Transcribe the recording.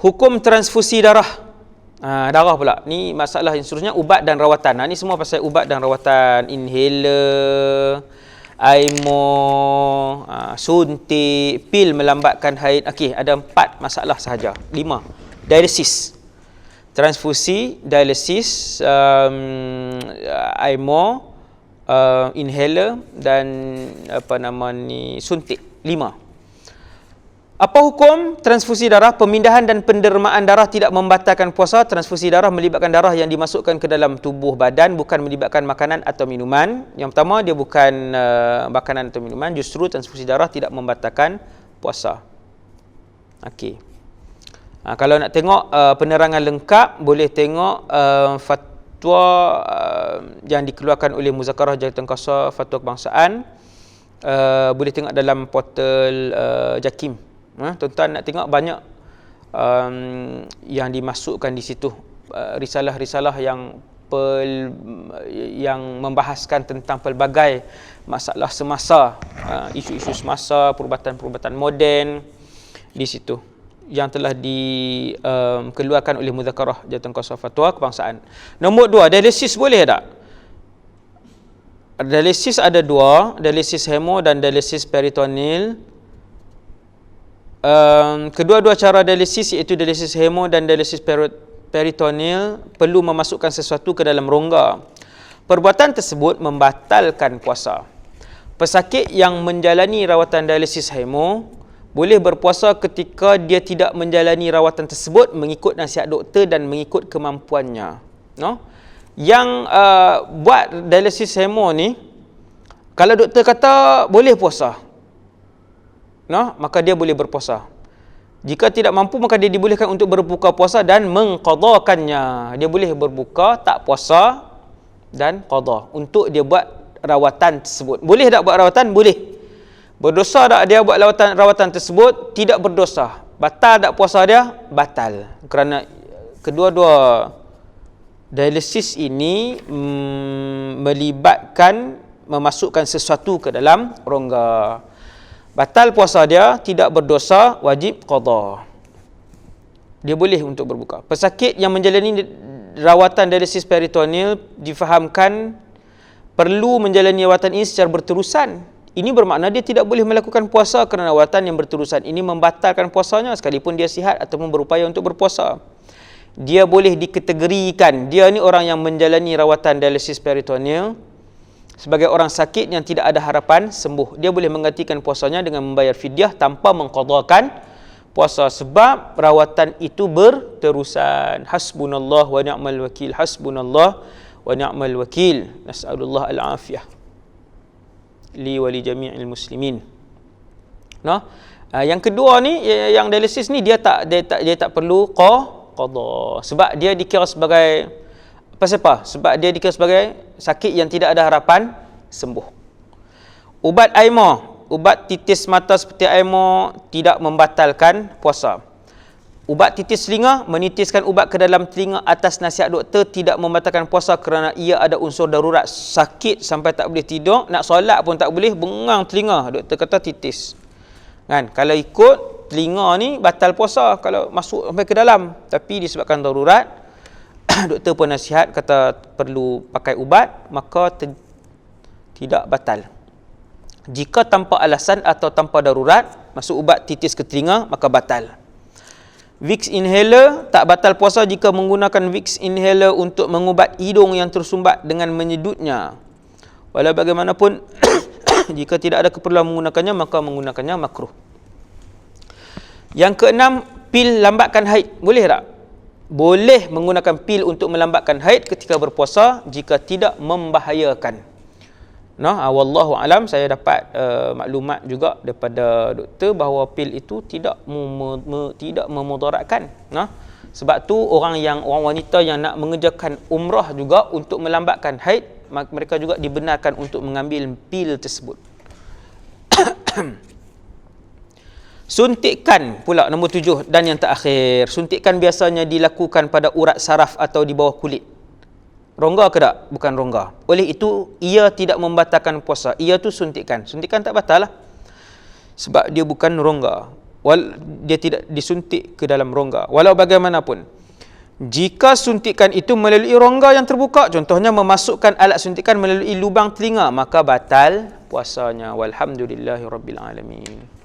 Hukum transfusi darah. Darah pula. Ni masalah yang seterusnya, ubat dan rawatan. Ni semua pasal ubat dan rawatan. Inhaler, AIMO, suntik, pil melambatkan haid. Okey, ada 4 masalah sahaja. 5. Dialisis. Transfusi, dialisis, AIMO, inhaler dan suntik. 5. Apa hukum transfusi darah? Pemindahan dan pendermaan darah tidak membatalkan puasa. Transfusi darah melibatkan darah yang dimasukkan ke dalam tubuh badan, bukan melibatkan makanan atau minuman. Yang pertama, dia bukan makanan atau minuman. Justru transfusi darah tidak membatalkan puasa. Okey. Kalau nak tengok penerangan lengkap, boleh tengok fatwa yang dikeluarkan oleh Muzakarah Jabatan Kuasa Fatwa Kebangsaan. Boleh tengok dalam portal JAKIM. Tuan-tuan nak tengok banyak yang dimasukkan di situ, risalah-risalah yang membahaskan tentang pelbagai masalah semasa, isu-isu semasa, perubatan-perubatan moden di situ yang telah dikeluarkan oleh Muzakarah Jabatan Kuasa Fatwa Kebangsaan. Nombor 2, dialisis boleh tak? Dialisis ada 2, dialisis hemo dan dialisis peritoneal. Kedua-dua cara dialisis, iaitu dialisis hemo dan dialisis peritoneal, perlu memasukkan sesuatu ke dalam rongga. Perbuatan tersebut membatalkan puasa. Pesakit yang menjalani rawatan dialisis hemo boleh berpuasa ketika dia tidak menjalani rawatan tersebut mengikut nasihat doktor dan mengikut kemampuannya. Yang buat dialisis hemo ni, kalau doktor kata boleh puasa, maka dia boleh berpuasa. Jika tidak mampu, maka dia dibolehkan untuk berbuka puasa dan mengqadakannya. Dia boleh berbuka, tak puasa dan qada untuk dia buat rawatan tersebut. Boleh tak buat rawatan? Boleh. Berdosa tak dia buat rawatan tersebut? Tidak berdosa. Batal tak puasa dia? Batal. Kerana kedua-dua dialisis ini melibatkan memasukkan sesuatu ke dalam rongga. Batal puasa dia, tidak berdosa, wajib qada. Dia boleh untuk berbuka. Pesakit yang menjalani rawatan dialisis peritoneal difahamkan perlu menjalani rawatan ini secara berterusan. Ini bermakna dia tidak boleh melakukan puasa kerana rawatan yang berterusan. Ini membatalkan puasanya sekalipun dia sihat ataupun berupaya untuk berpuasa. Dia boleh dikategorikan, dia ni orang yang menjalani rawatan dialisis peritoneal sebagai orang sakit yang tidak ada harapan sembuh. Dia boleh menggantikan puasanya dengan membayar fidyah tanpa mengqadakan puasa sebab rawatan itu berterusan. Hasbunallah wa ni'mal wakil. Hasbunallah wa ni'mal wakil. Nas'alullah al-afiyah li wa li jami'il muslimin. Yang kedua ni, yang dialisis ni dia tak perlu qada sebab dia dikira sebagai apa? Sebab dia dikira sebagai sakit yang tidak ada harapan sembuh. Ubat AIMO, ubat titis mata seperti AIMO tidak membatalkan puasa. Ubat titis telinga, menitiskan ubat ke dalam telinga atas nasihat doktor tidak membatalkan puasa kerana ia ada unsur darurat. Sakit sampai tak boleh tidur, nak solat pun tak boleh, bengang telinga, doktor kata titis. Kalau ikut telinga ni batal puasa kalau masuk sampai ke dalam, tapi disebabkan darurat, doktor pun nasihat kata perlu pakai ubat, maka tidak batal. Jika tanpa alasan atau tanpa darurat masuk ubat titis ke telinga, maka batal. Vicks inhaler tak batal puasa jika menggunakan Vicks inhaler untuk mengubat hidung yang tersumbat dengan menyedutnya. Walau bagaimanapun jika tidak ada keperluan menggunakannya, maka menggunakannya makruh. Yang keenam, pil lambatkan haid. Boleh tak? Boleh menggunakan pil untuk melambatkan haid ketika berpuasa jika tidak membahayakan. Wallahu alam, saya dapat maklumat juga daripada doktor bahawa pil itu tidak memudaratkan. Sebab tu orang wanita yang nak mengerjakan umrah juga untuk melambatkan haid, mereka juga dibenarkan untuk mengambil pil tersebut. Suntikan pula nombor 7 dan yang terakhir. Suntikan biasanya dilakukan pada urat saraf atau di bawah kulit. Rongga ke tak? Bukan rongga. Oleh itu, ia tidak membatalkan puasa. Ia tu suntikan. Suntikan tak batal lah. Sebab dia bukan rongga. dia tidak disuntik ke dalam rongga. Walau bagaimanapun, jika suntikan itu melalui rongga yang terbuka, contohnya memasukkan alat suntikan melalui lubang telinga, maka batal puasanya. Walhamdulillahirabbil alamin.